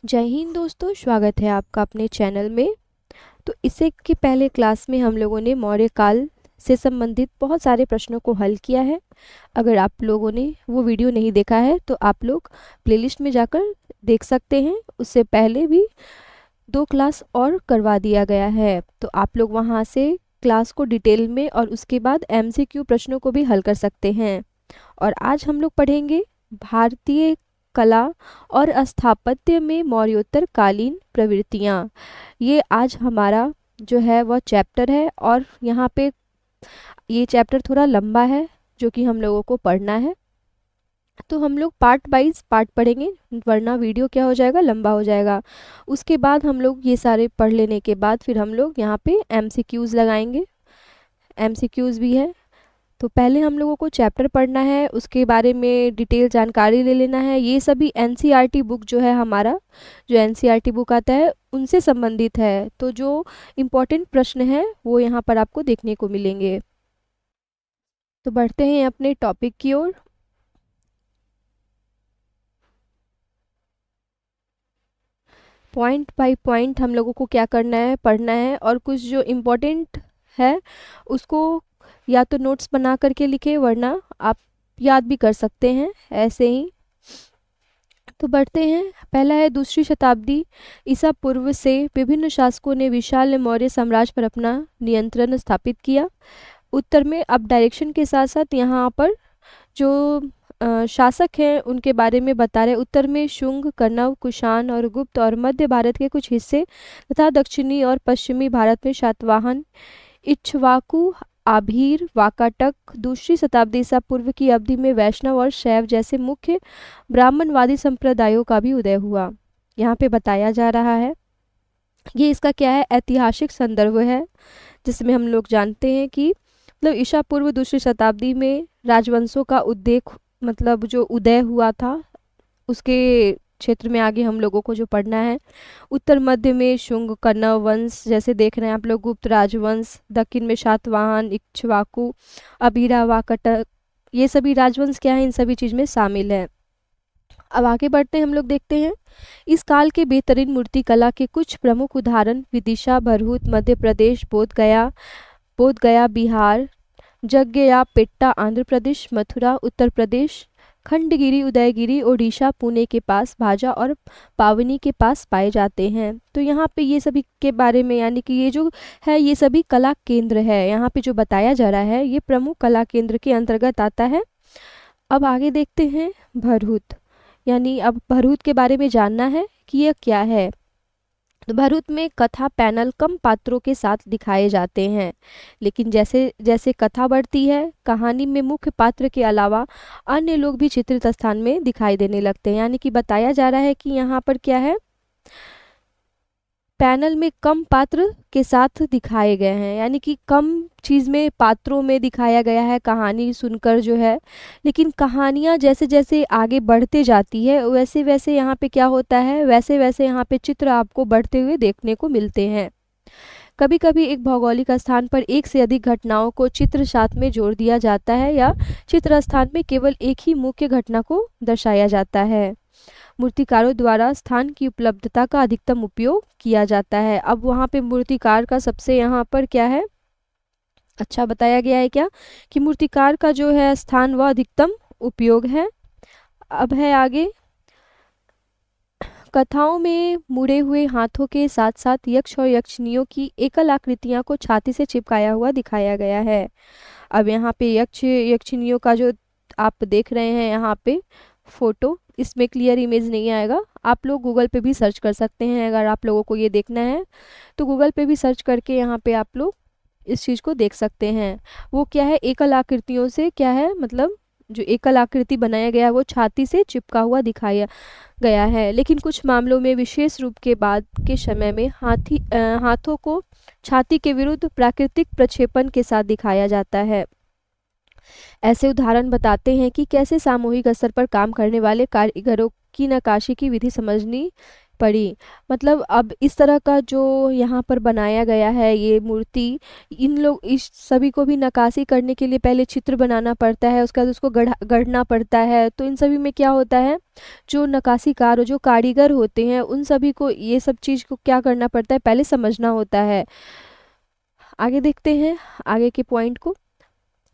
जय हिंद दोस्तों, स्वागत है आपका अपने चैनल में। तो इससे के पहले क्लास में हम लोगों ने मौर्य काल से संबंधित बहुत सारे प्रश्नों को हल किया है। अगर आप लोगों ने वो वीडियो नहीं देखा है तो आप लोग प्लेलिस्ट में जाकर देख सकते हैं। उससे पहले भी 2 क्लास और करवा दिया गया है, तो आप लोग वहाँ से क्लास को डिटेल में और उसके बाद एमसीक्यू प्रश्नों को भी हल कर सकते हैं। और आज हम लोग पढ़ेंगे भारतीय कला और स्थापत्य में मौर्योत्तर कालीन प्रवृत्तियाँ। ये आज हमारा जो है वह चैप्टर है, और यहाँ पे ये चैप्टर थोड़ा लंबा है जो कि हम लोगों को पढ़ना है। तो हम लोग पार्ट वाइज पार्ट पढ़ेंगे, वरना वीडियो क्या हो जाएगा, लंबा हो जाएगा। उसके बाद हम लोग ये सारे पढ़ लेने के बाद फिर हम लोग यहाँ पे एमसीक्यूज़ लगाएंगे। एमसीक्यूज़ भी है, तो पहले हम लोगों को चैप्टर पढ़ना है, उसके बारे में डिटेल जानकारी ले लेना है। ये सभी एनसीईआरटी बुक जो है हमारा, जो एनसीईआरटी बुक आता है उनसे संबंधित है। तो जो इम्पोर्टेंट प्रश्न है वो यहाँ पर आपको देखने को मिलेंगे। तो बढ़ते हैं अपने टॉपिक की ओर। पॉइंट बाय पॉइंट हम लोगों को क्या करना है, पढ़ना है, और कुछ जो इम्पोर्टेंट है उसको या तो नोट्स बना करके लिखे, वरना आप याद भी कर सकते हैं ऐसे ही। तो बढ़ते हैं। पहला है, दूसरी शताब्दी ईसा पूर्व से विभिन्न शासकों ने विशाल मौर्य साम्राज्य पर अपना नियंत्रण स्थापित किया। उत्तर में अब डायरेक्शन के साथ साथ यहाँ पर जो शासक हैं उनके बारे में बता रहे। उत्तर में शुंग, कण्व, कुषाण और गुप्त, और मध्य भारत के कुछ हिस्से तथा दक्षिणी और पश्चिमी भारत में शातवाहन, इक्ष्वाकु, आभीर, वाकाटक। दूसरी शताब्दी ईसा पूर्व की अवधि में वैष्णव और शैव जैसे मुख्य ब्राह्मणवादी संप्रदायों का भी उदय हुआ। यहाँ पे बताया जा रहा है, ये इसका क्या है, ऐतिहासिक संदर्भ है, जिसमें हम लोग जानते हैं कि मतलब ईसा पूर्व दूसरी शताब्दी में राजवंशों का उद्रेक, मतलब जो उदय हुआ था उसके क्षेत्र में आगे हम लोगों को जो पढ़ना है। उत्तर मध्य में शुंग, कण्व वंश जैसे देख रहे हैं आप लोग, गुप्त राजवंश। दक्षिण में शातवाहन, इक्ष्वाकु, अबीरा, वाकाटक, ये सभी राजवंश क्या है, इन सभी चीज़ में शामिल है। अब आगे बढ़ते हैं, हम लोग देखते हैं इस काल के बेहतरीन मूर्ति कला के कुछ प्रमुख उदाहरण विदिशा, भरहुत मध्य प्रदेश, बोध गया बिहार, जगगियापेट्टा आंध्र प्रदेश, मथुरा उत्तर प्रदेश, खंडगिरी, उदयगिरी ओडिशा, पुणे के पास, भाजा और पावनी के पास पाए जाते हैं। तो यहाँ पे ये सभी के बारे में, यानी कि ये जो है ये सभी कला केंद्र है। यहाँ पे जो बताया जा रहा है ये प्रमुख कला केंद्र के अंतर्गत आता है। अब आगे देखते हैं भरहुत, यानी अब भरहुत के बारे में जानना है कि यह क्या है। तो भरहुत में कथा पैनल कम पात्रों के साथ दिखाए जाते हैं, लेकिन जैसे जैसे कथा बढ़ती है कहानी में मुख्य पात्र के अलावा अन्य लोग भी चित्रित स्थान में दिखाई देने लगते हैं। यानी कि बताया जा रहा है कि यहाँ पर क्या है, पैनल में कम पात्र के साथ दिखाए गए हैं, यानी कि कम चीज़ में पात्रों में दिखाया गया है कहानी सुनकर जो है। लेकिन कहानियाँ जैसे जैसे आगे बढ़ते जाती है वैसे वैसे यहाँ पे क्या होता है, वैसे वैसे यहाँ पे चित्र आपको बढ़ते हुए देखने को मिलते हैं। कभी कभी एक भौगोलिक स्थान पर एक से अधिक घटनाओं को चित्र साथ में जोड़ दिया जाता है, या चित्र स्थान में केवल एक ही मुख्य घटना को दर्शाया जाता है। मूर्तिकारों द्वारा स्थान की उपलब्धता का अधिकतम उपयोग किया जाता है। अब वहाँ पे मूर्तिकार का सबसे यहाँ पर क्या है, अच्छा बताया गया है क्या, कि मूर्तिकार का जो है स्थान वह अधिकतम उपयोग है। अब है आगे, कथाओं में मुड़े हुए हाथों के साथ साथ यक्ष और यक्षिनियों की एकल आकृतियां को छाती से चिपकाया हुआ दिखाया गया है। अब यहाँ पे यक्ष यक्षिनियों का जो आप देख रहे हैं यहाँ पे फोटो, इसमें क्लियर इमेज नहीं आएगा, आप लोग गूगल पे भी सर्च कर सकते हैं। अगर आप लोगों को ये देखना है तो गूगल पे भी सर्च करके यहाँ पे आप लोग इस चीज़ को देख सकते हैं। वो क्या है, एकल आकृतियों से क्या है, मतलब जो एकल आकृति बनाया गया है वो छाती से चिपका हुआ दिखाया गया है। लेकिन कुछ मामलों में विशेष रूप के बाद के समय में हाथों को छाती के विरुद्ध प्राकृतिक प्रक्षेपण के साथ दिखाया जाता है। ऐसे उदाहरण बताते हैं कि कैसे सामूहिक स्तर पर काम करने वाले कारीगरों की नक्काशी की विधि समझनी पड़ी। मतलब अब इस तरह का जो यहाँ पर बनाया गया है ये मूर्ति, इन लोग इस सभी को भी नक्काशी करने के लिए पहले चित्र बनाना पड़ता है, उसके बाद उसको गढ़ना पड़ता है। तो इन सभी में क्या होता है, जो नक्काशीकार और जो कारीगर होते हैं उन सभी को ये सब चीज़ को क्या करना पड़ता है, पहले समझना होता है। आगे देखते हैं आगे के पॉइंट को।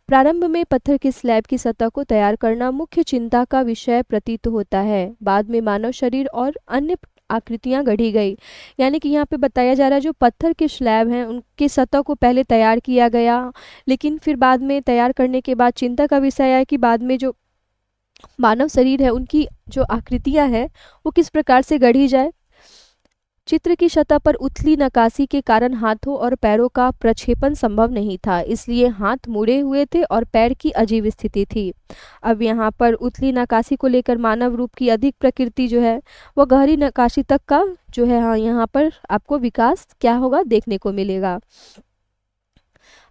प्रारंभ में पत्थर के स्लैब की सतह को तैयार करना मुख्य चिंता का विषय प्रतीत होता है। बाद में मानव शरीर और अन्य आकृतियां गढ़ी गई। यानी कि यहाँ पे बताया जा रहा है जो पत्थर के स्लैब हैं उनकी सतह को पहले तैयार किया गया, लेकिन फिर बाद में तैयार करने के बाद चिंता का विषय है कि बाद में जो मानव शरीर है उनकी जो आकृतियां हैं वो किस प्रकार से गढ़ी जाए। चित्र की सतह पर उथली नक्काशी के कारण हाथों और पैरों का प्रक्षेपण संभव नहीं था, इसलिए हाथ मुड़े हुए थे और पैर की अजीब स्थिति थी। अब यहाँ पर उथली नक्काशी को लेकर मानव रूप की अधिक प्रकृति जो है वो गहरी नक्काशी तक का जो है, हाँ यहाँ पर आपको विकास क्या होगा देखने को मिलेगा।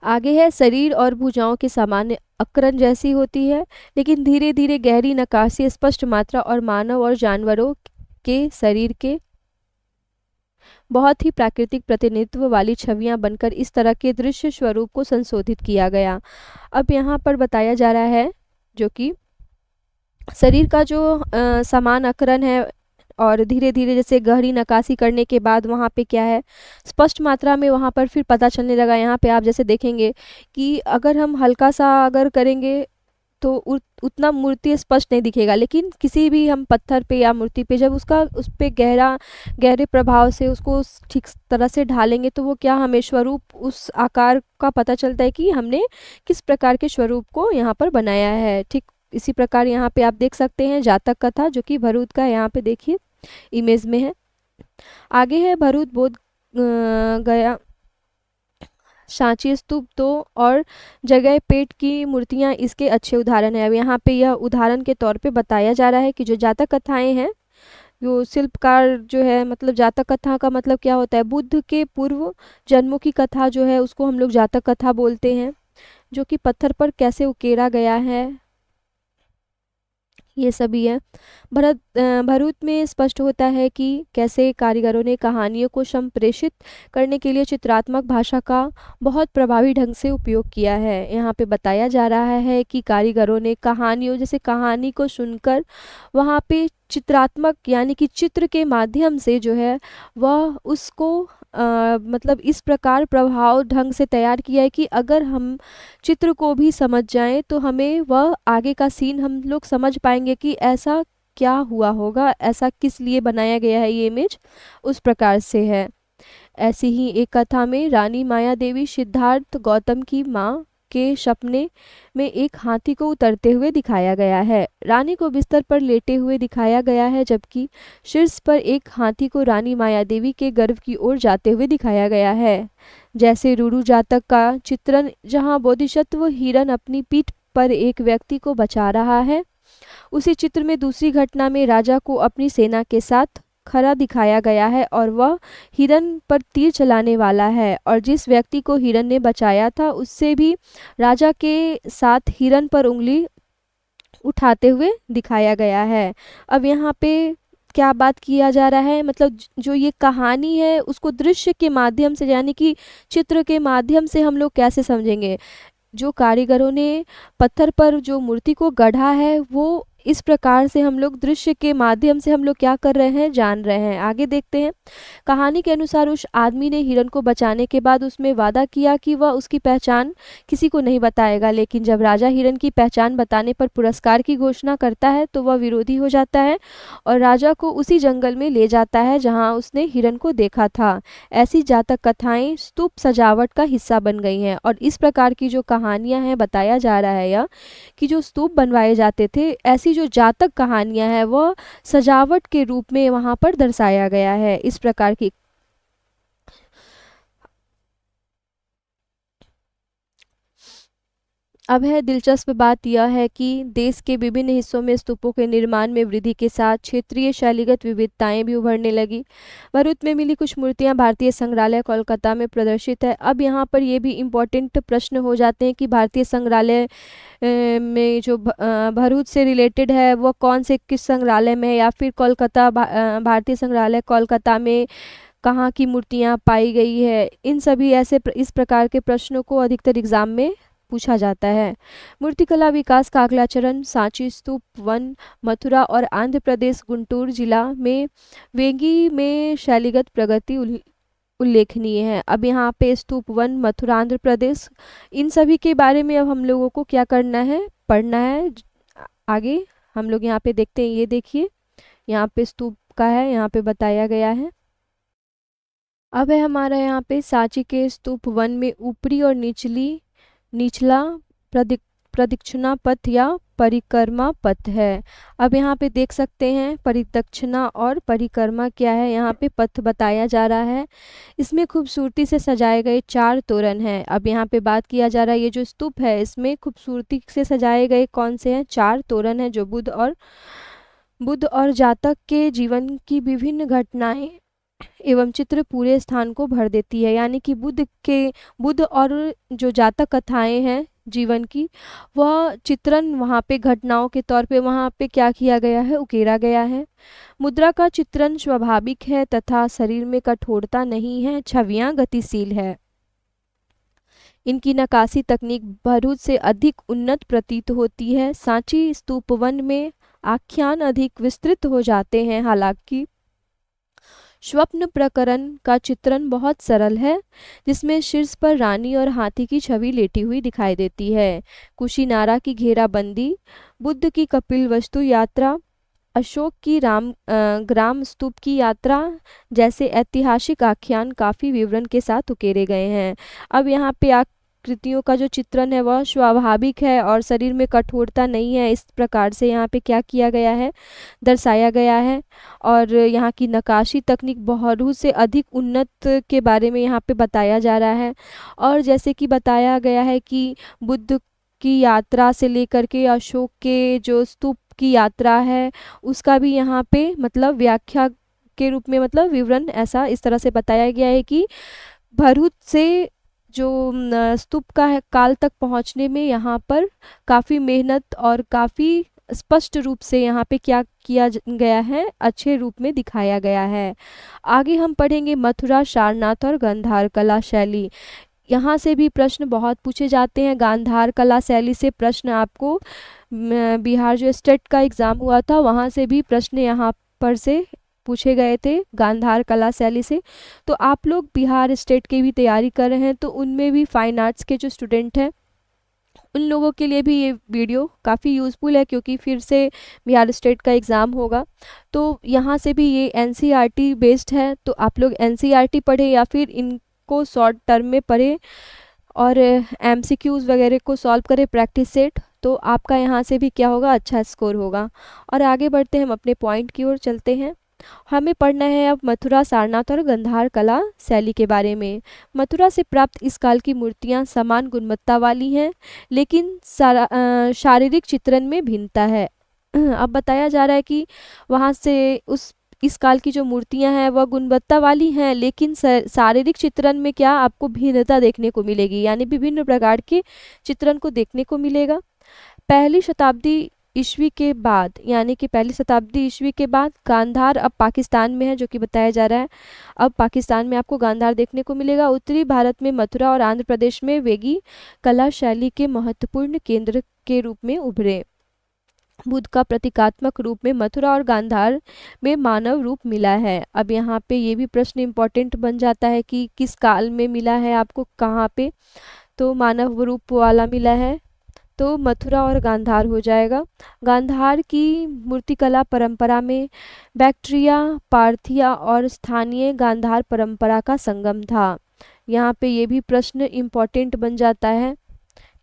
आगे है शरीर और भुजाओं के सामान्य अकरन जैसी होती है, लेकिन धीरे धीरे गहरी नक्काशी स्पष्ट मात्रा और मानव और जानवरों के शरीर के बहुत ही प्राकृतिक प्रतिनिधित्व वाली छवियां बनकर इस तरह के दृश्य स्वरूप को संशोधित किया गया। अब यहाँ पर बताया जा रहा है जो कि शरीर का जो समान आकरण है और धीरे धीरे जैसे गहरी नक्काशी करने के बाद वहाँ पे क्या है स्पष्ट मात्रा में वहाँ पर फिर पता चलने लगा। यहाँ पे आप जैसे देखेंगे कि अगर हम हल्का सा अगर करेंगे तो उतना मूर्ति स्पष्ट नहीं दिखेगा, लेकिन किसी भी हम पत्थर पे या मूर्ति पे जब उसका उस पे गहरे प्रभाव से उसको ठीक तरह से ढालेंगे तो वो क्या हमें स्वरूप उस आकार का पता चलता है कि हमने किस प्रकार के स्वरूप को यहाँ पर बनाया है। ठीक इसी प्रकार यहाँ पे आप देख सकते हैं जातक कथा जो कि भरूच का है, यहाँ पे देखिए इमेज में है। आगे है भरूच बोध गया सांची स्तूप दो और जगह पेट की मूर्तियां इसके अच्छे उदाहरण है। अब यहाँ पे यह उदाहरण के तौर पे बताया जा रहा है कि जो जातक कथाएं हैं, जो शिल्पकार जो है मतलब जातक कथा का मतलब क्या होता है, बुद्ध के पूर्व जन्मों की कथा जो है उसको हम लोग जातक कथा बोलते हैं, जो कि पत्थर पर कैसे उकेरा गया है ये सभी है। भरूच में स्पष्ट होता है कि कैसे कारीगरों ने कहानियों को संप्रेषित करने के लिए चित्रात्मक भाषा का बहुत प्रभावी ढंग से उपयोग किया है। यहाँ पे बताया जा रहा है कि कारीगरों ने कहानियों जैसे कहानी को सुनकर वहाँ पे चित्रात्मक यानी कि चित्र के माध्यम से जो है वह उसको मतलब इस प्रकार प्रभाव ढंग से तैयार किया है कि अगर हम चित्र को भी समझ जाएं तो हमें वह आगे का सीन हम लोग समझ पाएंगे कि ऐसा क्या हुआ होगा, ऐसा किस लिए बनाया गया है ये इमेज, उस प्रकार से है। ऐसी ही एक कथा में रानी माया देवी सिद्धार्थ गौतम की माँ के सपने में एक हाथी को उतरते हुए दिखाया गया है। रानी को बिस्तर पर लेटे हुए दिखाया गया है, जबकि शीर्ष पर एक हाथी को रानी माया देवी के गर्भ की ओर जाते हुए दिखाया गया है। जैसे रुरु जातक का चित्रण जहाँ बोधिसत्व हिरण अपनी पीठ पर एक व्यक्ति को बचा रहा है, उसी चित्र में दूसरी घटना में राजा को अपनी सेना के साथ खड़ा दिखाया गया है और वह हिरण पर तीर चलाने वाला है, और जिस व्यक्ति को हिरण ने बचाया था उससे भी राजा के साथ हिरण पर उंगली उठाते हुए दिखाया गया है। अब यहाँ पे क्या बात किया जा रहा है, मतलब जो ये कहानी है उसको दृश्य के माध्यम से यानी कि चित्र के माध्यम से हम लोग कैसे समझेंगे। जो कारीगरों ने पत्थर पर जो मूर्ति को गढ़ा है वो इस प्रकार से हम लोग दृश्य के माध्यम से हम लोग क्या कर रहे हैं जान रहे हैं। आगे देखते हैं। कहानी के अनुसार उस आदमी ने हिरण को बचाने के बाद उसमें वादा किया कि वह उसकी पहचान किसी को नहीं बताएगा, लेकिन जब राजा हिरण की पहचान बताने पर पुरस्कार की घोषणा करता है तो वह विरोधी हो जाता है और राजा को उसी जंगल में ले जाता है जहाँ उसने हिरण को देखा था। ऐसी जातक कथाएं स्तूप सजावट का हिस्सा बन गई हैं और इस प्रकार की जो कहानियां हैं बताया जा रहा है यह कि जो स्तूप बनवाए जाते थे, ऐसी जो जातक कहानियां हैं वह सजावट के रूप में वहां पर दर्शाया गया है। इस प्रकार की अब है दिलचस्प बात यह है कि देश के विभिन्न हिस्सों में स्तूपों के निर्माण में वृद्धि के साथ क्षेत्रीय शैलीगत विविधताएं भी उभरने लगी। भरूच में मिली कुछ मूर्तियां भारतीय संग्रहालय कोलकाता में प्रदर्शित है। अब यहाँ पर ये भी इम्पोर्टेंट प्रश्न हो जाते हैं कि भारतीय संग्रहालय में जो भरूच से रिलेटेड है वो कौन से किस संग्रहालय में है, या फिर कोलकाता भारतीय संग्रहालय कोलकाता में कहाँ की मूर्तियाँ पाई गई है। इन सभी ऐसे इस प्रकार के प्रश्नों को अधिकतर एग्जाम में पूछा जाता है। मूर्तिकला विकास का अगला चरण सांची स्तूप वन मथुरा और आंध्र प्रदेश गुंटूर जिला में वेंगी में शैलीगत प्रगति उल्लेखनीय है। अब यहाँ पे स्तूप वन मथुरा आंध्र प्रदेश, इन सभी के बारे में अब हम लोगों को क्या करना है, पढ़ना है। आगे हम लोग यहाँ पे देखते हैं, ये देखिए यहाँ पे स्तूप का है, यहाँ पे बताया गया है। अब है हमारा यहाँ पे सांची के स्तूप वन में ऊपरी और निचला प्रदक्षिणा पथ या परिक्रमा पथ है। अब यहाँ पे देख सकते हैं परिदक्षिणा और परिक्रमा क्या है, यहाँ पे पथ बताया जा रहा है। इसमें खूबसूरती से सजाए गए 4 तोरण हैं। अब यहाँ पे बात किया जा रहा है ये जो स्तूप है इसमें खूबसूरती से सजाए गए कौन से हैं, 4 तोरण हैं जो बुद्ध और जातक के जीवन की विभिन्न घटनाएं एवं चित्र पूरे स्थान को भर देती है। यानी कि बुद्ध और जो जातक कथाएं हैं जीवन की, वह चित्रण वहाँ पे घटनाओं के तौर पे वहाँ पे क्या किया गया है, उकेरा गया है। मुद्रा का चित्रण स्वाभाविक है तथा शरीर में कठोरता नहीं है, छवियां गतिशील है। इनकी नक्काशी तकनीक भरूच से अधिक उन्नत प्रतीत होती है। सांची स्तूप वन में आख्यान अधिक विस्तृत हो जाते हैं। हालांकि स्वप्न प्रकरण का चित्रण बहुत सरल है, जिसमें शीर्ष पर रानी और हाथी की छवि लेटी हुई दिखाई देती है। कुशीनारा की घेराबंदी, बुद्ध की कपिल वस्तु यात्रा, अशोक की ग्राम स्तूप की यात्रा जैसे ऐतिहासिक आख्यान काफ़ी विवरण के साथ उकेरे गए हैं। अब यहाँ पे आकृतियों का जो चित्रण है वह स्वाभाविक है और शरीर में कठोरता नहीं है, इस प्रकार से यहाँ पे क्या किया गया है, दर्शाया गया है। और यहाँ की नक्काशी तकनीक बहुत से अधिक उन्नत के बारे में यहाँ पे बताया जा रहा है। और जैसे कि बताया गया है कि बुद्ध की यात्रा से लेकर के अशोक के जो स्तूप की यात्रा है उसका भी यहाँ पे मतलब व्याख्या के रूप में मतलब विवरण ऐसा इस तरह से बताया गया है कि भरूच से जो स्तूप का है काल तक पहुँचने में यहाँ पर काफ़ी मेहनत और काफ़ी स्पष्ट रूप से यहाँ पे क्या किया गया है, अच्छे रूप में दिखाया गया है। आगे हम पढ़ेंगे मथुरा, सारनाथ और गांधार कला शैली। यहाँ से भी प्रश्न बहुत पूछे जाते हैं। गांधार कला शैली से प्रश्न आपको बिहार जो स्टेट का एग्ज़ाम हुआ था वहाँ से भी प्रश्न यहाँ पर से पूछे गए थे गांधार कला शैली से। तो आप लोग बिहार स्टेट की भी तैयारी कर रहे हैं तो उनमें भी फाइन आर्ट्स के जो स्टूडेंट हैं उन लोगों के लिए भी ये वीडियो काफ़ी यूज़फुल है, क्योंकि फिर से बिहार स्टेट का एग्ज़ाम होगा। तो यहाँ से भी ये एनसीईआरटी बेस्ड है, तो आप लोग एनसीईआरटी पढ़ें या फिर इनको शॉर्ट टर्म में पढ़ें और एमसीक्यूज़ वगैरह को सॉल्व करें प्रैक्टिस सेट, तो आपका यहाँ से भी क्या होगा, अच्छा स्कोर होगा। और आगे बढ़ते हैं, हम अपने पॉइंट की ओर चलते हैं। हमें पढ़ना है अब मथुरा, सारनाथ और गांधार कला शैली के बारे में। मथुरा से प्राप्त इस काल की मूर्तियाँ समान गुणवत्ता वाली हैं, लेकिन शारीरिक चित्रण में भिन्नता है। अब बताया जा रहा है कि वहाँ से इस काल की जो मूर्तियाँ हैं वह गुणवत्ता वाली हैं, लेकिन शारीरिक चित्रण में क्या आपको भिन्नता देखने को मिलेगी, यानी विभिन्न प्रकार के चित्रण को देखने को मिलेगा। पहली शताब्दी ईस्वी के बाद, यानी कि पहली शताब्दी ईस्वी के बाद गांधार अब पाकिस्तान में है, जो कि बताया जा रहा है। अब पाकिस्तान में आपको गांधार देखने को मिलेगा। उत्तरी भारत में मथुरा और आंध्र प्रदेश में वेगी कला शैली के महत्वपूर्ण केंद्र के रूप में उभरे। बुद्ध का प्रतीकात्मक रूप में मथुरा और गांधार में मानव रूप मिला है। अब यहाँ पे ये भी प्रश्न इम्पोर्टेंट बन जाता है कि किस काल में मिला है आपको, कहाँ पे, तो मानव रूप वाला मिला है तो मथुरा और गांधार हो जाएगा। गांधार की मूर्तिकला परंपरा में बैक्ट्रिया, पार्थिया और स्थानीय गांधार परंपरा का संगम था। यहाँ पे ये भी प्रश्न इम्पोर्टेंट बन जाता है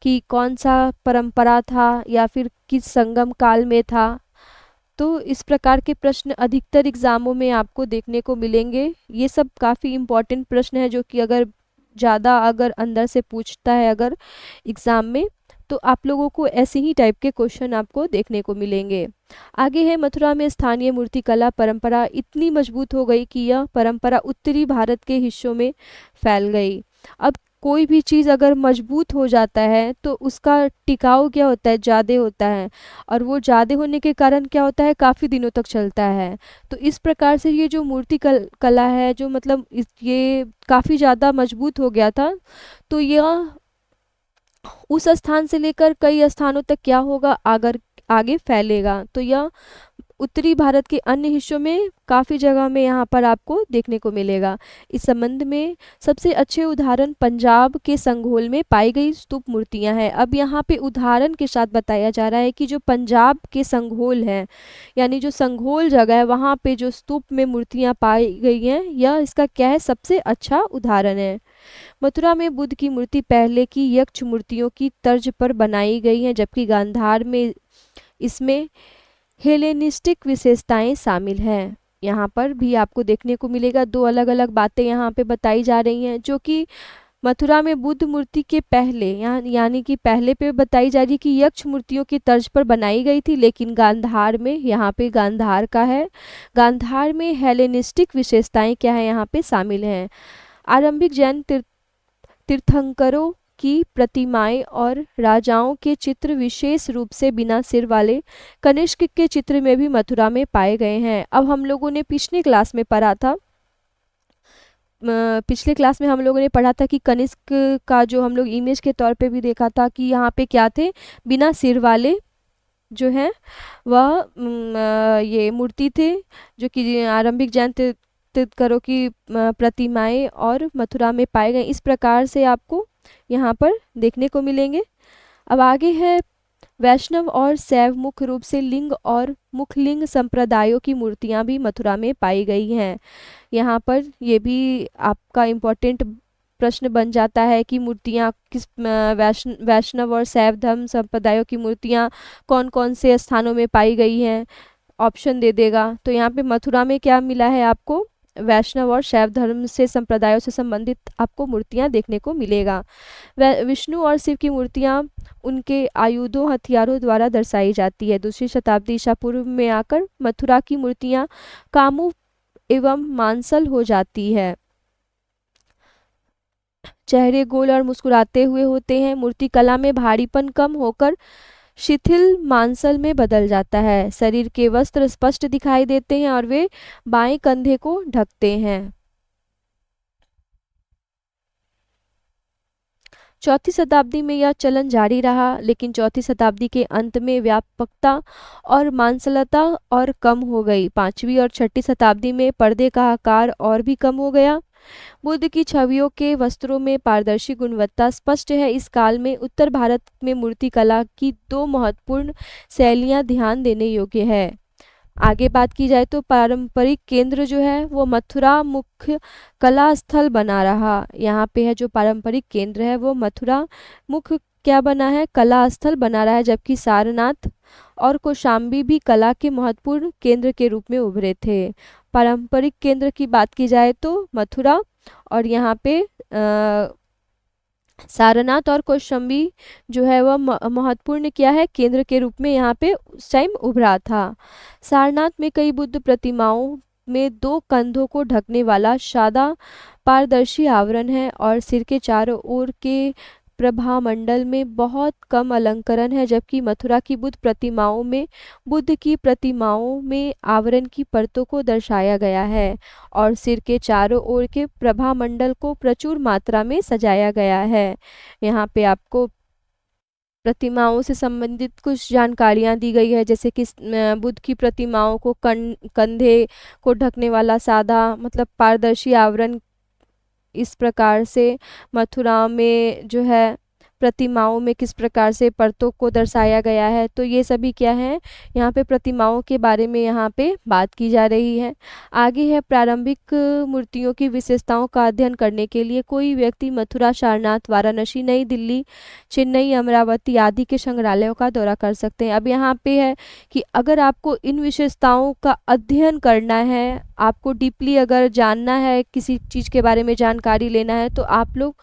कि कौन सा परंपरा था या फिर किस संगम काल में था। तो इस प्रकार के प्रश्न अधिकतर एग्ज़ामों में आपको देखने को मिलेंगे। ये सब काफ़ी इम्पोर्टेंट प्रश्न है जो कि अगर ज़्यादा अगर अंदर से पूछता है अगर एग्ज़ाम में, तो आप लोगों को ऐसे ही टाइप के क्वेश्चन आपको देखने को मिलेंगे। आगे है, मथुरा में स्थानीय मूर्तिकला परंपरा इतनी मजबूत हो गई कि यह परंपरा उत्तरी भारत के हिस्सों में फैल गई। अब कोई भी चीज़ अगर मजबूत हो जाता है तो उसका टिकाऊ क्या होता है, ज़्यादा होता है, और वो ज़्यादा होने के कारण क्या होता है, काफ़ी दिनों तक चलता है। तो इस प्रकार से ये जो कला है, जो मतलब ये काफ़ी ज़्यादा मजबूत हो गया था, तो यह उस स्थान से लेकर कई स्थानों तक क्या होगा, अगर आगे फैलेगा। तो यह उत्तरी भारत के अन्य हिस्सों में काफ़ी जगह में यहाँ पर आपको देखने को मिलेगा। इस संबंध में सबसे अच्छे उदाहरण पंजाब के संघोल में पाई गई स्तूप मूर्तियाँ हैं। अब यहाँ पे उदाहरण के साथ बताया जा रहा है कि जो पंजाब के संघोल हैं, यानी जो संघोल जगह है, वहाँ पे जो स्तूप में मूर्तियाँ पाई गई हैं, यह इसका क्या है, सबसे अच्छा उदाहरण है। मथुरा में बुद्ध की मूर्ति पहले की यक्ष मूर्तियों की तर्ज पर बनाई गई है, जबकि गांधार में इसमें हेलेनिस्टिक विशेषताएं शामिल हैं। यहाँ पर भी आपको देखने को मिलेगा, दो अलग अलग बातें यहाँ पे बताई जा रही हैं, जो कि मथुरा में बुद्ध मूर्ति के पहले यानी कि पहले पे बताई जा रही है कि यक्ष मूर्तियों की तर्ज पर बनाई गई थी, लेकिन गांधार में, यहाँ पे गांधार का है, गांधार में हेलेनिस्टिक विशेषताएं क्या है, यहाँ पे शामिल हैं। आरंभिक जैन तीर्थंकरों की प्रतिमाएं और राजाओं के चित्र विशेष रूप से बिना सिर वाले कनिष्क के चित्र में भी मथुरा में पाए गए हैं। अब हम लोगों ने पिछले क्लास में पढ़ा था, पिछले क्लास में हम लोगों ने पढ़ा था कि कनिष्क का जो हम लोग इमेज के तौर पे भी देखा था कि यहाँ पे क्या थे, बिना सिर वाले जो हैं वह ये मूर्ति थे, जो कि आरंभिक जैन तीर्थंकरों की प्रतिमाएं और मथुरा में पाए गए। इस प्रकार से आपको यहाँ पर देखने को मिलेंगे। अब आगे है, वैष्णव और शैव मुख्य रूप से लिंग और मुखलिंग संप्रदायों की मूर्तियां भी मथुरा में पाई गई हैं। यहाँ पर ये भी आपका इम्पोर्टेंट प्रश्न बन जाता है कि मूर्तियाँ किस वैष्णव और शैव धर्म संप्रदायों की मूर्तियाँ कौन कौन से स्थानों में पाई गई हैं, ऑप्शन दे देगा। तो यहाँ पे मथुरा में क्या मिला है आपको, वैष्णव और शैव धर्म से संप्रदायों से संबंधित आपको मूर्तियां देखने को मिलेगा। विष्णु और शिव की मूर्तियां उनके आयुधों हथियारों द्वारा दर्शाई जाती है। दूसरी शताब्दी ईसा पूर्व में आकर मथुरा की मूर्तियां कामुक एवं मांसल हो जाती है। चेहरे गोल और मुस्कुराते हुए होते हैं। मूर्ति कला में भारीपन कम होकर शिथिल मांसल में बदल जाता है। शरीर के वस्त्र स्पष्ट दिखाई देते हैं और वे बाएं कंधे को ढकते हैं। चौथी शताब्दी में यह चलन जारी रहा, लेकिन चौथी शताब्दी के अंत में व्यापकता और मांसलता और कम हो गई। पांचवी और छठी शताब्दी में पर्दे का आकार और भी कम हो गया। बुद्ध की छवियों के वस्त्रों में पारदर्शी गुणवत्ता स्पष्ट है। इस काल में उत्तर भारत में मूर्तिकला की दो महत्वपूर्ण शैलियां ध्यान देने योग्य है। आगे बात की जाए तो पारंपरिक केंद्र जो है वो मथुरा मुख्य कला स्थल बना रहा। यहाँ पे है जो पारंपरिक केंद्र है वो मथुरा मुख्य क्या बना है, कला स्थल बना रहा है, जबकि सारनाथ और कौशाम्बी भी कला के महत्वपूर्ण केंद्र के रूप में उभरे थे। पारंपरिक केंद्र की बात की जाए तो मथुरा, और यहाँ पे सारनाथ और कौशाम्बी जो है वह महत्वपूर्ण क्या है, केंद्र के रूप में यहाँ पे उस टाइम उभरा था। सारनाथ में कई बुद्ध प्रतिमाओं में दो कंधों को ढकने वाला सादा पारदर्शी आवरण है और सिर के चारों ओर के प्रभामंडल में बहुत कम अलंकरण है, जबकि मथुरा की बुद्ध प्रतिमाओं में बुद्ध की प्रतिमाओं में आवरण की परतों को दर्शाया गया है और सिर के चारों ओर के प्रभामंडल को प्रचुर मात्रा में सजाया गया है। यहाँ पे आपको प्रतिमाओं से संबंधित कुछ जानकारियाँ दी गई है, जैसे कि बुद्ध की प्रतिमाओं को कंधे को ढकने वाला सादा मतलब पारदर्शी आवरण, इस प्रकार से मथुरा में जो है प्रतिमाओं में किस प्रकार से परतों को दर्शाया गया है, तो ये सभी क्या है, यहाँ पे प्रतिमाओं के बारे में यहाँ पे बात की जा रही है। आगे है प्रारंभिक मूर्तियों की विशेषताओं का अध्ययन करने के लिए कोई व्यक्ति मथुरा, सारनाथ, वाराणसी, नई दिल्ली, चेन्नई, अमरावती आदि के संग्रहालयों का दौरा कर सकते हैं। अब यहाँ पे है कि अगर आपको इन विशेषताओं का अध्ययन करना है, आपको डीपली अगर जानना है, किसी चीज़ के बारे में जानकारी लेना है, तो आप लोग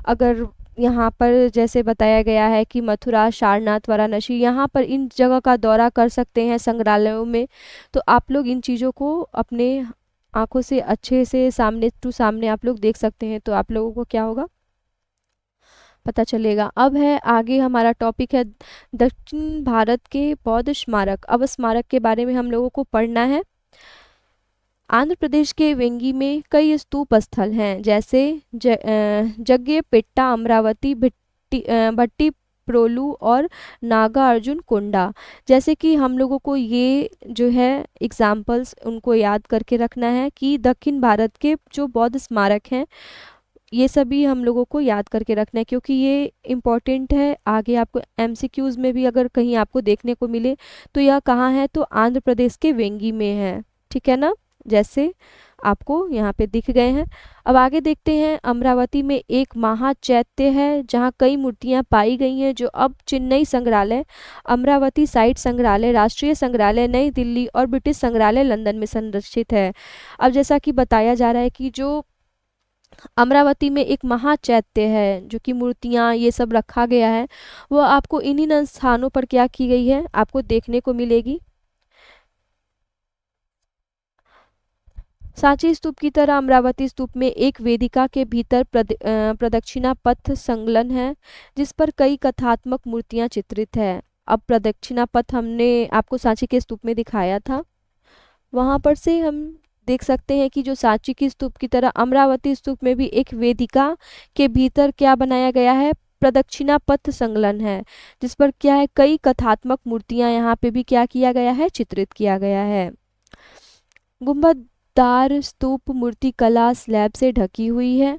अगर यहाँ पर जैसे बताया गया है कि मथुरा, सारनाथ, वाराणसी, यहाँ पर इन जगह का दौरा कर सकते हैं संग्रहालयों में, तो आप लोग इन चीज़ों को अपने आंखों से अच्छे से सामने टू सामने आप लोग देख सकते हैं, तो आप लोगों को क्या होगा, पता चलेगा। अब है आगे हमारा टॉपिक है दक्षिण भारत के बौद्ध स्मारक। अब स्मारक के बारे में हम लोगों को पढ़ना है। आंध्र प्रदेश के वेंगी में कई स्तूप स्थल हैं, जैसे जग्गेपेट्टा, अमरावती, भट्टी प्रोलू और नागा अर्जुन कोंडा। जैसे कि हम लोगों को ये जो है एग्जाम्पल्स उनको याद करके रखना है कि दक्षिण भारत के जो बौद्ध स्मारक हैं, ये सभी हम लोगों को याद करके रखना है, क्योंकि ये इम्पॉर्टेंट है। आगे आपको एमसीक्यूज़ में भी अगर कहीं आपको देखने को मिले तो यह कहाँ है, तो आंध्र प्रदेश के वेंगी में है, ठीक है ना, जैसे आपको यहाँ पे दिख गए हैं। अब आगे देखते हैं, अमरावती में एक महाचैत्य है जहाँ कई मूर्तियाँ पाई गई हैं, जो अब चेन्नई संग्रहालय, अमरावती साइट संग्रहालय, राष्ट्रीय संग्रहालय नई दिल्ली और ब्रिटिश संग्रहालय लंदन में संरक्षित है। अब जैसा कि बताया जा रहा है कि जो अमरावती में एक महाचैत्य है, जो कि मूर्तियाँ ये सब रखा गया है, वो आपको इन्हीं स्थानों पर क्या की गई है, आपको देखने को मिलेगी। सांची स्तूप की तरह अमरावती स्तूप में एक वेदिका के भीतर प्रदक्षिणा पथ संलग्न है, जिस पर कई कथात्मक मूर्तियां चित्रित है। अब प्रदक्षिणा पथ हमने आपको सांची के स्तूप में दिखाया था, वहां पर से हम देख सकते हैं कि जो सांची की स्तूप की तरह अमरावती स्तूप में भी एक वेदिका के भीतर क्या बनाया गया है, प्रदक्षिणा पथ संलग्न है, जिस पर क्या है, कई कथात्मक मूर्तियां यहाँ पे भी क्या किया गया है, चित्रित किया गया है। गुंबददार स्तूप मूर्ति कला स्लैब से ढकी हुई है,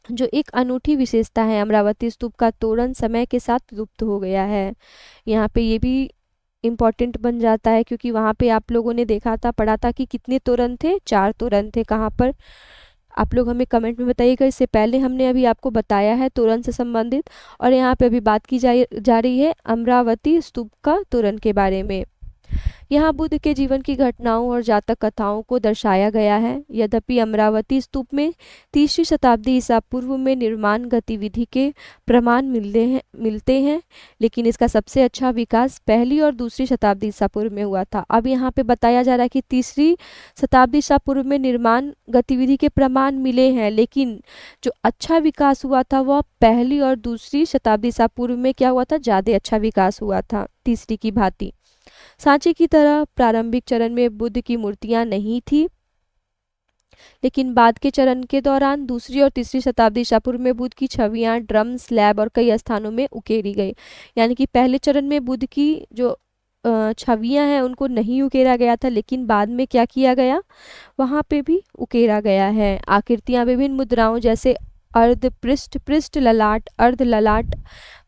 जो एक अनूठी विशेषता है। अमरावती स्तूप का तोरण समय के साथ लुप्त हो गया है। यहाँ पे ये भी इम्पॉर्टेंट बन जाता है, क्योंकि वहाँ पे आप लोगों ने देखा था, पढ़ा था कि कितने तोरण थे, 4 तोरण थे। कहाँ पर, आप लोग हमें कमेंट में बताइएगा। इससे पहले हमने अभी आपको बताया है तोरण से संबंधित, और यहाँ पे अभी बात की जा रही है अमरावती स्तूप का तोरण के बारे में। यहाँ बुद्ध के जीवन की घटनाओं और जातक कथाओं को दर्शाया गया है। यद्यपि अमरावती स्तूप में 3वीं शताब्दी ईसा पूर्व में निर्माण गतिविधि के प्रमाण मिलते हैं, लेकिन इसका सबसे अच्छा विकास 1ली और 2री शताब्दी ईसा पूर्व में हुआ था। अब यहाँ पे बताया जा रहा है कि 3री शताब्दी ईसा पूर्व में निर्माण गतिविधि के प्रमाण मिले हैं, लेकिन जो अच्छा विकास हुआ था वह 1ली और 2री शताब्दी ईसा पूर्व में क्या हुआ था, ज़्यादा अच्छा विकास हुआ था 3री की भांति। सांची की तरह प्रारंभिक चरण में बुद्ध की मूर्तियां नहीं थी, लेकिन बाद के चरण के दौरान 2री और 3री शताब्दी ईसा पूर्व में बुद्ध की छवियां ड्रम, स्लैब और कई स्थानों में उकेरी गई। यानी कि पहले चरण में बुद्ध की जो छवियां हैं उनको नहीं उकेरा गया था, लेकिन बाद में क्या किया गया, वहाँ पे भी उकेरा गया है। आकृतियाँ विभिन्न मुद्राओं जैसे अर्ध पृष्ठ, पृष्ठ ललाट, अर्ध ललाट,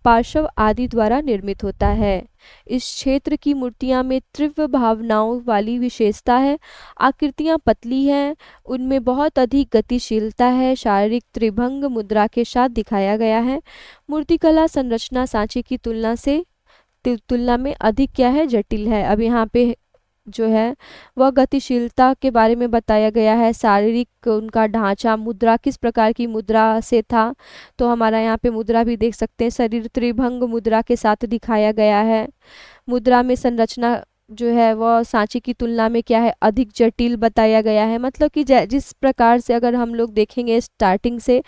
पार्श्व आदि द्वारा निर्मित होता है। इस क्षेत्र की मूर्तियां में तीव्र भावनाओं वाली विशेषता है। आकृतियां पतली हैं, उनमें बहुत अधिक गतिशीलता है, शारीरिक त्रिभंग मुद्रा के साथ दिखाया गया है। मूर्तिकला संरचना सांची की तुलना में अधिक क्या है, जटिल है। अब यहाँ पे जो है वह गतिशीलता के बारे में बताया गया है। शारीरिक उनका ढांचा, मुद्रा किस प्रकार की मुद्रा से था, तो हमारा यहाँ पे मुद्रा भी देख सकते हैं, शरीर त्रिभंग मुद्रा के साथ दिखाया गया है। मुद्रा में संरचना जो है वह सांची की तुलना में क्या है, अधिक जटिल बताया गया है। मतलब कि जिस प्रकार से अगर हम लोग देखेंगे स्टार्टिंग से,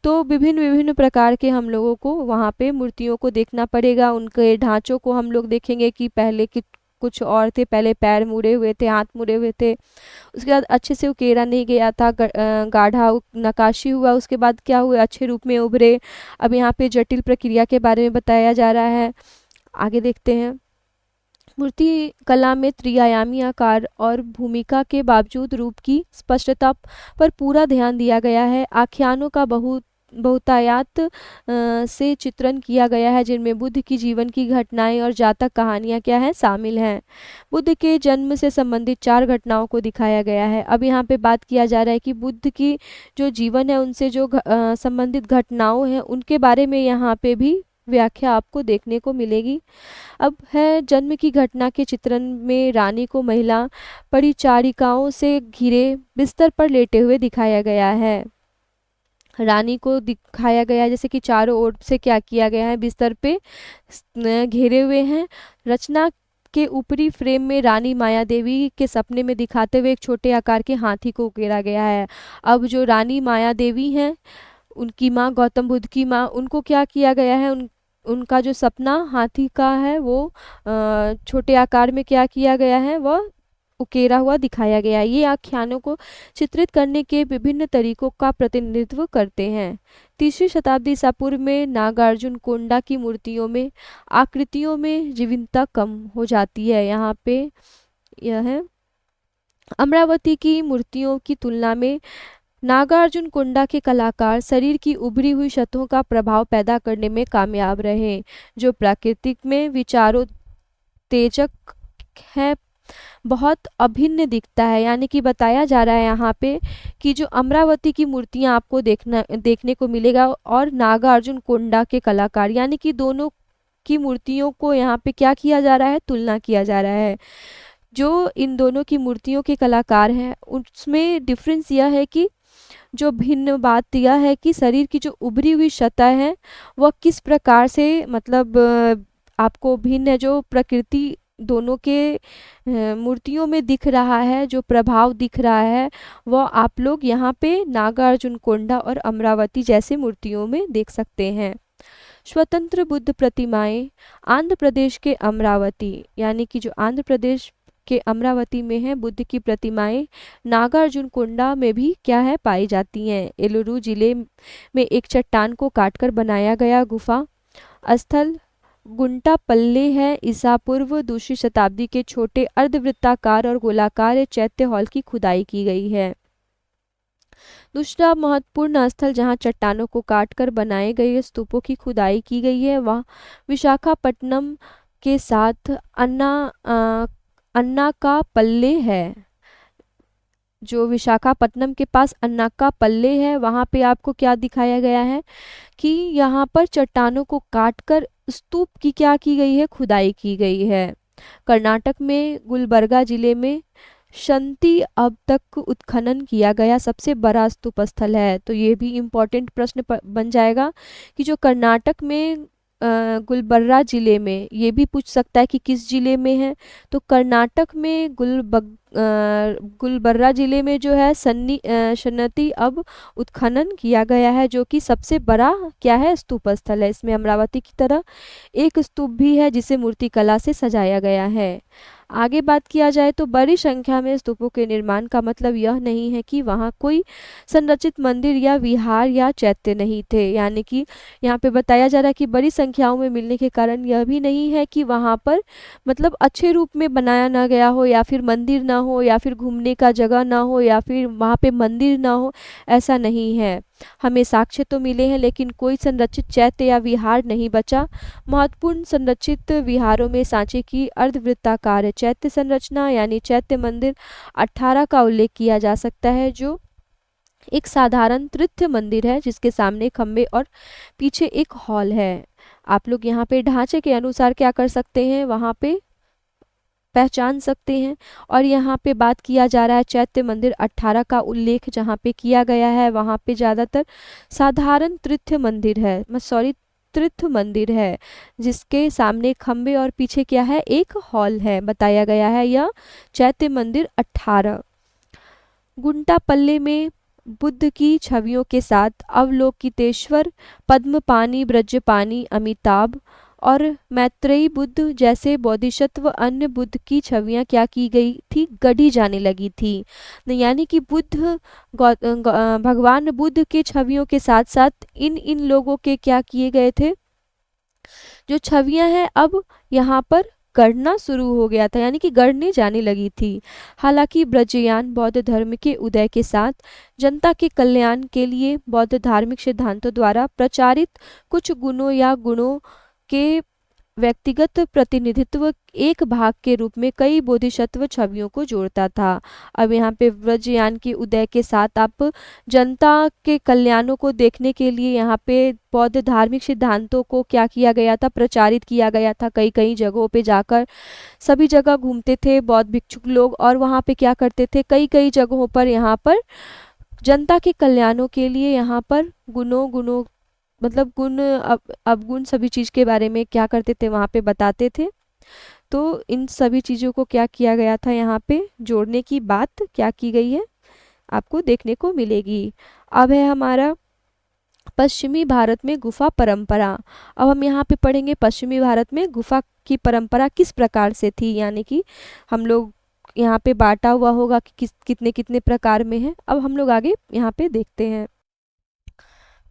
तो विभिन्न प्रकार के हम लोगों को वहाँ पे मूर्तियों को देखना पड़ेगा। उनके ढांचों को हम लोग देखेंगे कि पहले की कुछ और थे, पहले पैर मुड़े हुए थे, हाथ मुड़े हुए थे, उसके बाद अच्छे से उकेरा नहीं गया था, गाढ़ा नकाशी हुआ, उसके बाद क्या हुए, अच्छे रूप में उभरे। अब यहाँ पे जटिल प्रक्रिया के बारे में बताया जा रहा है। आगे देखते हैं। मूर्ति कला में त्रिआयामी आकार और भूमिका के बावजूद रूप की स्पष्टता पर पूरा ध्यान दिया गया है। आख्यानों का बहुत बहुतायत से चित्रण किया गया है, जिनमें बुद्ध की जीवन की घटनाएं और जातक कहानियां क्या है शामिल हैं। बुद्ध के जन्म से संबंधित 4 घटनाओं को दिखाया गया है। अब यहाँ पे बात किया जा रहा है कि बुद्ध की जो जीवन है उनसे जो संबंधित घटनाओं हैं उनके बारे में यहाँ पे भी व्याख्या आपको देखने को मिलेगी। अब है जन्म की घटना के चित्रण में रानी को महिला परिचारिकाओं से घिरे बिस्तर पर लेटे हुए दिखाया गया है। रानी को दिखाया गया है जैसे कि चारों ओर से क्या किया गया है, बिस्तर पे घेरे हुए हैं। रचना के ऊपरी फ्रेम में रानी माया देवी के सपने में दिखाते हुए एक छोटे आकार के हाथी को उकेरा गया है। अब जो रानी माया देवी हैं उनकी माँ गौतम बुद्ध की माँ, उनको क्या किया गया है, उनका जो सपना हाथी का है वो छोटे आकार में क्या किया गया है, वह उकेरा हुआ दिखाया गया है। ये आख्यानों को चित्रित करने के विभिन्न तरीकों का प्रतिनिधित्व करते हैं। 3री शताब्दी ईसा पूर्व में नागार्जुन कोंडा की मूर्तियों में आकृतियों में जीवंतता कम हो जाती है। यहाँ पे यह है अमरावती की मूर्तियों की तुलना में नागार्जुन कोंडा के कलाकार शरीर की उभरी हुई सतहों का प्रभाव पैदा करने में कामयाब रहे, जो प्राकृतिक में विचारोत्तेजक है, बहुत अभिन्न दिखता है। यानी कि बताया जा रहा है यहाँ पे कि जो अमरावती की मूर्तियाँ आपको देखने को मिलेगा और नागार्जुन कोंडा के कलाकार, यानी कि दोनों की मूर्तियों को यहाँ पे क्या किया जा रहा है, तुलना किया जा रहा है। जो इन दोनों की मूर्तियों के कलाकार हैं उसमें डिफरेंस यह है कि जो भिन्न बात यह है कि शरीर की जो उभरी हुई सतह है वह किस प्रकार से मतलब आपको भिन्न है, जो प्रकृति दोनों के मूर्तियों में दिख रहा है, जो प्रभाव दिख रहा है वह आप लोग यहाँ पे नागार्जुन कोंडा और अमरावती जैसे मूर्तियों में देख सकते हैं। स्वतंत्र बुद्ध प्रतिमाएं आंध्र प्रदेश के अमरावती, यानी कि जो आंध्र प्रदेश के अमरावती में है बुद्ध की प्रतिमाएं नागार्जुन कोंडा में भी क्या है पाई जाती हैं। एलुरु जिले में एक चट्टान को काटकर बनाया गया गुफा स्थल गुंटापल्ले है। ईसा पूर्व 2री शताब्दी के छोटे अर्धवृत्ताकार और गोलाकार चैत्य हॉल की खुदाई की गई है। दूसरा महत्वपूर्ण स्थल जहां चट्टानों को काटकर बनाए गए स्तूपों की खुदाई की गई है वह विशाखापट्टनम के साथ अन्ना का पल्ले है। जो विशाखापट्टनम के पास अन्ना का पल्ले है वहाँ पे आपको क्या दिखाया गया है कि यहाँ पर चट्टानों को काटकर स्तूप की क्या की गई है, खुदाई की गई है। कर्नाटक में गुलबर्गा जिले में शंति अब तक उत्खनन किया गया सबसे बड़ा स्तूप स्थल है। तो ये भी इम्पोर्टेंट प्रश्न बन जाएगा कि जो कर्नाटक में गुलबर्गा जिले में, ये भी पूछ सकता है कि किस जिले में है, तो कर्नाटक में गुलबर्गा जिले में जो है शन्नति अब उत्खनन किया गया है, जो कि सबसे बड़ा क्या है स्तूप स्थल है। इसमें अमरावती की तरह एक स्तूप भी है जिसे मूर्तिकला से सजाया गया है। आगे बात किया जाए तो बड़ी संख्या में स्तूपों के निर्माण का मतलब यह नहीं है कि वहाँ कोई संरचित मंदिर या विहार या चैत्य नहीं थे। यानी कि यहाँ पे बताया जा रहा है कि बड़ी संख्याओं में मिलने के कारण यह भी नहीं है कि वहाँ पर मतलब अच्छे रूप में बनाया ना गया हो या फिर मंदिर ना हो या फिर घूमने का जगह ना हो या फिर वहाँ पे मंदिर ना हो, ऐसा नहीं है। हमें साक्ष्य तो मिले हैं लेकिन कोई संरचित चैत्य या विहार नहीं बचा। महत्वपूर्ण संरचित विहारों में सांची की अर्धवृत्ताकार चैत्य संरचना यानी चैत्य मंदिर 18 का उल्लेख किया जा सकता है, जो एक साधारण तीर्थ मंदिर है जिसके सामने खंबे और पीछे एक हॉल है। आप लोग यहाँ पे ढांचे के अनुसार क्या कर सकते हैं, वहाँ पे पहचान सकते हैं। और यहाँ पे बात किया जा रहा है चैत्य मंदिर 18 का उल्लेख जहाँ पे किया गया है वहाँ पे ज़्यादातर साधारण तीर्थ मंदिर है, तीर्थ मंदिर है जिसके सामने खंबे और पीछे क्या है, एक हॉल है बताया गया है। यह चैत्य मंदिर 18 गुंटापल्ले में बुद्ध की छवियों के साथ अवलोकितेश्वर, पद्मपानी, ब्रजपानी, अमिताभ और मैत्रेयी बुद्ध जैसे बोधिसत्व अन्य बुद्ध की छवियां क्या की गई थी, गढ़ी जाने लगी थी। यानी कि भगवान बुद्ध के छवियों के साथ साथ इन लोगों के क्या किए गए थे, जो छवियां हैं अब यहाँ पर गढ़ना शुरू हो गया था, यानी कि गढ़ने जाने लगी थी। हालांकि ब्रजयान बौद्ध धर्म के उदय के साथ जनता के कल्याण के लिए बौद्ध धार्मिक सिद्धांतों द्वारा प्रचारित कुछ गुणों या गुणों के व्यक्तिगत प्रतिनिधित्व एक भाग के रूप में कई बोधिसत्व छवियों को जोड़ता था। अब यहाँ पे व्रजयान के उदय के साथ आप जनता के कल्याणों को देखने के लिए यहाँ पे बौद्ध धार्मिक सिद्धांतों को क्या किया गया था, प्रचारित किया गया था। कई कई जगहों पे जाकर सभी जगह घूमते थे बौद्ध भिक्षुक लोग, और वहाँ पे क्या करते थे, कई कई जगहों पर यहाँ पर जनता के कल्याणों के लिए यहाँ पर गुणों गुणों मतलब गुण अवगुण सभी चीज़ के बारे में क्या करते थे, वहाँ पे बताते थे। तो इन सभी चीज़ों को क्या किया गया था, यहाँ पे जोड़ने की बात क्या की गई है आपको देखने को मिलेगी। अब है हमारा पश्चिमी भारत में गुफा परंपरा। अब हम यहाँ पे पढ़ेंगे पश्चिमी भारत में गुफा की परंपरा किस प्रकार से थी, यानी कि हम लोग यहाँ पे बांटा हुआ होगा कि कितने कितने प्रकार में है। अब हम लोग आगे यहाँ पे देखते हैं।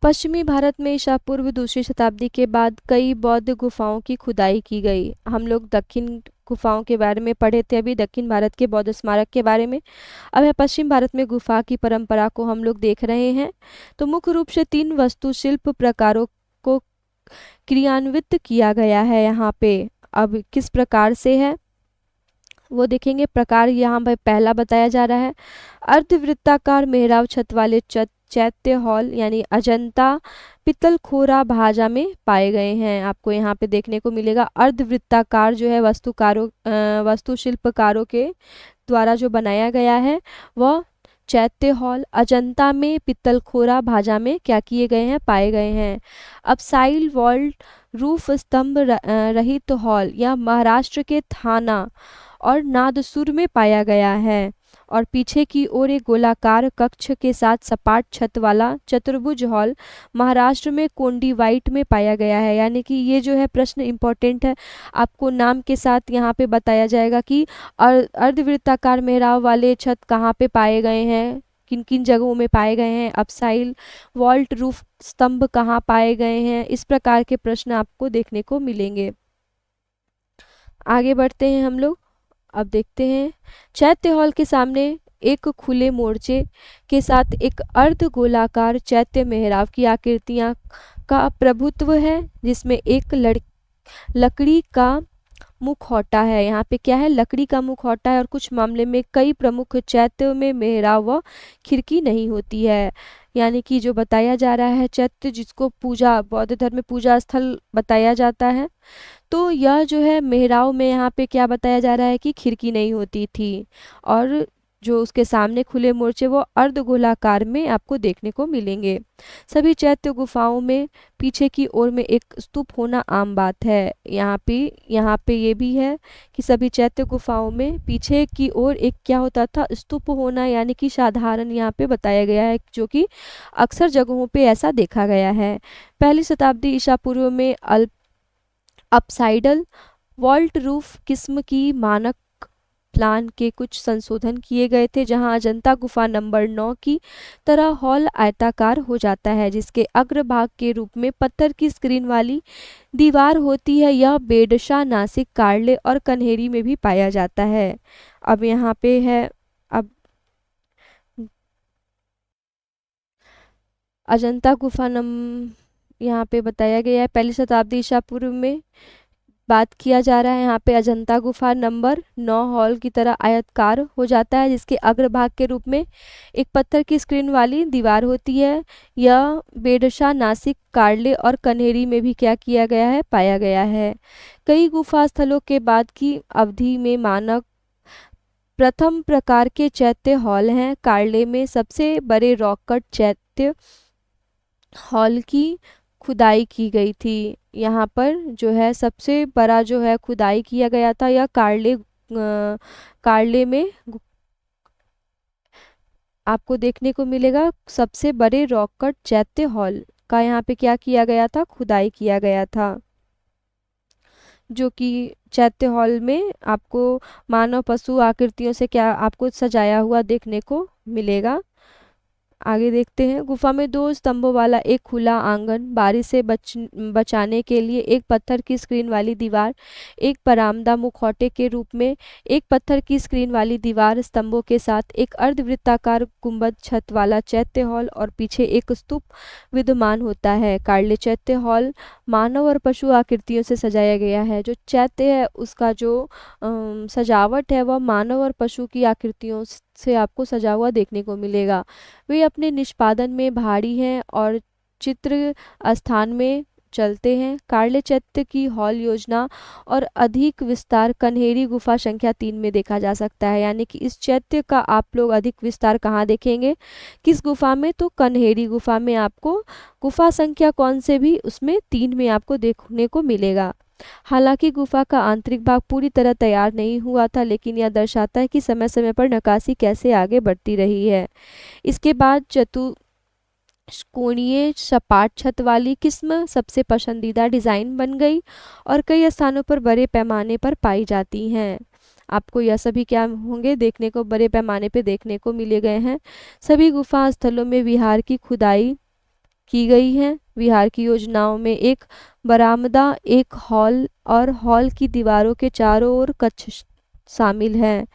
पश्चिमी भारत में ईसा पूर्व दूसरी शताब्दी के बाद कई बौद्ध गुफाओं की खुदाई की गई। हम लोग दक्षिण गुफाओं के बारे में पढ़े थे अभी, दक्षिण भारत के बौद्ध स्मारक के बारे में। अब है पश्चिम भारत में गुफा की परंपरा को हम लोग देख रहे हैं। तो मुख्य रूप से 3 वास्तुशिल्प प्रकारों को क्रियान्वित किया गया है यहाँ पे। अब किस प्रकार से है वो देखेंगे। प्रकार यहाँ पर पहला बताया जा रहा है, अर्धवृत्ताकार मेहराब छत वाले चैत्य हॉल यानी अजंता पित्तलखोरा भाजा में पाए गए हैं। आपको यहाँ पे देखने को मिलेगा अर्धवृत्ताकार जो है वास्तुशिल्पकारों के द्वारा जो बनाया गया है वह चैत्य हॉल अजंता में पित्तलखोरा भाजा में क्या किए गए हैं, पाए गए हैं। अब साइल वॉल्ड रूफ स्तंभ रहित हॉल या महाराष्ट्र के थाना और नादसुर में पाया गया है। और पीछे की ओर एक गोलाकार कक्ष के साथ सपाट छत वाला चतुर्भुज हॉल महाराष्ट्र में कोंडीवाइट में पाया गया है। यानी कि ये जो है प्रश्न इम्पोर्टेंट है, आपको नाम के साथ यहाँ पे बताया जाएगा कि अर्धवृत्ताकार मेहराब वाले छत कहाँ पे पाए गए हैं, किन किन जगहों में पाए गए हैं। अपसाइल वॉल्ट रूफ स्तंभ कहाँ पाए गए हैं। इस प्रकार के प्रश्न आपको देखने को मिलेंगे। आगे बढ़ते हैं हम लोग। अब देखते हैं चैत्य हॉल के सामने एक खुले मोर्चे के साथ एक अर्ध गोलाकार चैत्य मेहराब की आकृतियां का प्रभुत्व है, जिसमें एक लकड़ी का मुखौटा है। यहाँ पे क्या है, लकड़ी का मुखौटा है। और कुछ मामले में कई प्रमुख चैत्य में मेहराब व खिड़की नहीं होती है। यानी कि जो बताया जा रहा है चैत्य जिसको पूजा बौद्ध धर्म में पूजा स्थल बताया जाता है, तो यह जो है मेहराब में यहाँ पे क्या बताया जा रहा है कि खिड़की नहीं होती थी। और जो उसके सामने खुले मोर्चे वो अर्धगोलाकार में आपको देखने को मिलेंगे। सभी चैत्य गुफाओं में पीछे की ओर में एक स्तूप होना आम बात है। यहाँ पे ये भी है कि सभी चैत्य गुफाओं में पीछे की ओर एक क्या होता था, स्तूप होना, यानी कि साधारण यहाँ पे बताया गया है, जो कि अक्सर जगहों पे ऐसा देखा गया है। पहली शताब्दी ईसा पूर्व में अपसाइडल वॉल्ट रूफ किस्म की मानक प्लान के कुछ संशोधन किए गए थे, जहां अजंता गुफा नंबर 9 की तरह हॉल आयताकार हो जाता है, जिसके अग्रभाग के रूप में पत्थर की स्क्रीन वाली दीवार होती है। यह बेडशा, नासिक, कार्ले और कन्हेरी में भी पाया जाता है। अब यहाँ पे है अब अजंता गुफा यहाँ पे बताया गया है पहली शताब्दी ईसा पूर्व में बात किया जा रहा है। यहाँ पे अजंता गुफा नंबर 9 हॉल की तरह आयताकार हो जाता है, जिसके अग्रभाग के रूप में एक पत्थर की स्क्रीन वाली दीवार होती है। यह बेडशा, नासिक, कार्ले और कन्हेरी में भी क्या किया गया है, पाया गया है। कई गुफा स्थलों के बाद की अवधि में मानक प्रथम प्रकार के चैत्य हॉल हैं। कार्ले में सबसे बड़े रॉक कट चैत्य हॉल की खुदाई की गई थी। यहाँ पर जो है सबसे बड़ा जो है खुदाई किया गया था, यह कार्ले में आपको देखने को मिलेगा। सबसे बड़े रॉक कट चैत्य हॉल का यहाँ पे क्या किया गया था, खुदाई किया गया था, जो कि चैत्य हॉल में आपको मानव पशु आकृतियों से क्या आपको सजाया हुआ देखने को मिलेगा। आगे देखते हैं। गुफा में 2 स्तंभों वाला एक खुला आंगन, बारिश से बचाने के लिए एक पत्थर की स्क्रीन वाली दीवार, एक बरामदा मुखौटे के रूप में, एक पत्थर की स्क्रीन वाली दीवार स्तंभों के साथ एक अर्धवृत्ताकार गुंबद छत वाला चैत्य हॉल और पीछे एक स्तूप विद्यमान होता है। कार्ले चैत्य हॉल मानव और पशु आकृतियों से सजाया गया है। जो चैत्य है उसका जो सजावट है वह मानव और पशु की आकृतियों से आपको सजा हुआ देखने को मिलेगा। वे अपने निष्पादन में भारी हैं और चित्र स्थान में चलते हैं। कार्ले चैत्य की हॉल योजना और अधिक विस्तार कन्हेरी गुफा संख्या 3 में देखा जा सकता है। यानी कि इस चैत्य का आप लोग अधिक विस्तार कहाँ देखेंगे, किस गुफा में, तो कन्हेरी गुफा में आपको गुफा संख्या कौन से भी उसमें 3 में आपको देखने को मिलेगा। हालांकि गुफा का आंतरिक भाग पूरी तरह तैयार नहीं हुआ था, लेकिन यह दर्शाता है कि समय समय पर नक्काशी कैसे आगे बढ़ती रही है। इसके बाद कोणीय सपाट छत वाली किस्म सबसे पसंदीदा डिज़ाइन बन गई और कई स्थानों पर बड़े पैमाने पर पाई जाती हैं। आपको यह सभी क्या होंगे देखने को बड़े पैमाने पे देखने को मिले गए हैं। सभी गुफा स्थलों में विहार की खुदाई की गई है। विहार की योजनाओं में एक बरामदा, एक हॉल और हॉल की दीवारों के चारों ओर कक्ष शामिल हैं।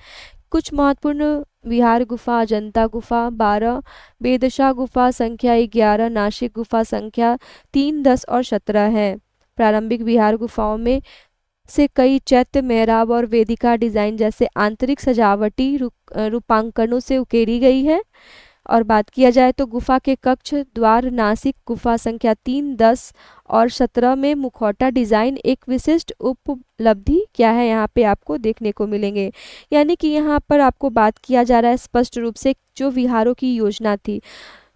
कुछ महत्वपूर्ण विहार गुफा अजंता गुफा 12, बेदशा गुफा संख्या 11, नासिक गुफा संख्या 3, 10 और 17 है। प्रारंभिक विहार गुफाओं में से कई चैत्य, मेहराब और वेदिका डिजाइन जैसे आंतरिक सजावटी रूपांकनों से उकेरी गई है। और बात किया जाए तो गुफा के कक्ष द्वार नासिक गुफा संख्या 3, 10 और 17 में मुखौटा डिजाइन एक विशिष्ट उपलब्धि क्या है यहाँ पे आपको देखने को मिलेंगे। यानी कि यहाँ पर आपको बात किया जा रहा है स्पष्ट रूप से जो विहारों की योजना थी।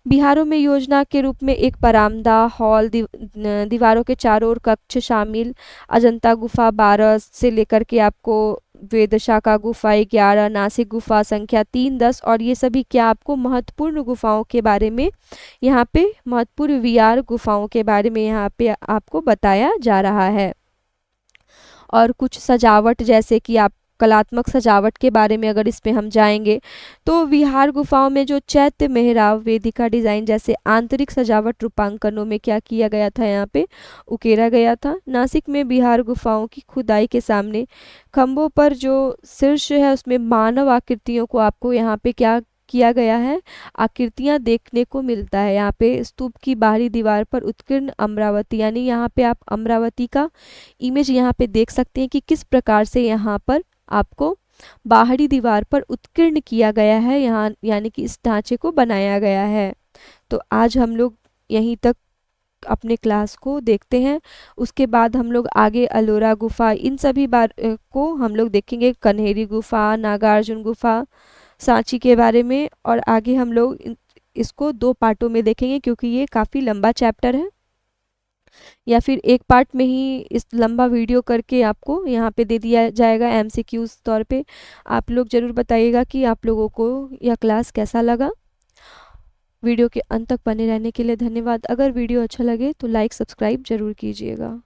बिहारों में योजना के रूप में एक बरामदा, हॉल, दीवारों के चारों ओर कक्ष शामिल। अजंता गुफा 12 से लेकर के आपको वेदशाखा गुफा 11, नासिक गुफा संख्या 3, 10 और ये सभी क्या आपको महत्वपूर्ण गुफाओं के बारे में यहाँ पे महत्वपूर्ण विहार गुफाओं के बारे में यहाँ पे आपको बताया जा रहा है। और कुछ सजावट जैसे कि आप कलात्मक सजावट के बारे में अगर इस पे हम जाएंगे तो विहार गुफाओं में जो चैत्य, मेहराब, वेदिका डिजाइन जैसे आंतरिक सजावट रूपांकनों में क्या किया गया था, यहाँ पे उकेरा गया था। नासिक में विहार गुफाओं की खुदाई के सामने खंभों पर जो शीर्ष है उसमें मानव आकृतियों को आपको यहाँ पे क्या किया गया है, आकृतियां देखने को मिलता है। यहाँ पे स्तूप की बाहरी दीवार पर उत्कीर्ण अमरावती, यानी यहाँ पे आप अमरावती का इमेज यहाँ पे देख सकते हैं कि किस प्रकार से यहाँ पर आपको बाहरी दीवार पर उत्कीर्ण किया गया है, यहाँ यानी कि इस ढांचे को बनाया गया है। तो आज हम लोग यहीं तक अपने क्लास को देखते हैं। उसके बाद हम लोग आगे अलोरा गुफा इन सभी बार को हम लोग देखेंगे, कन्हेरी गुफा, नागार्जुन गुफा, सांची के बारे में। और आगे हम लोग इसको 2 पार्टों में देखेंगे क्योंकि ये काफ़ी लंबा चैप्टर है, या फिर एक पार्ट में ही इस लंबा वीडियो करके आपको यहाँ पे दे दिया जाएगा एमसीक्यूज तौर पे। आप लोग ज़रूर बताइएगा कि आप लोगों को यह क्लास कैसा लगा। वीडियो के अंत तक बने रहने के लिए धन्यवाद। अगर वीडियो अच्छा लगे तो लाइक सब्सक्राइब ज़रूर कीजिएगा।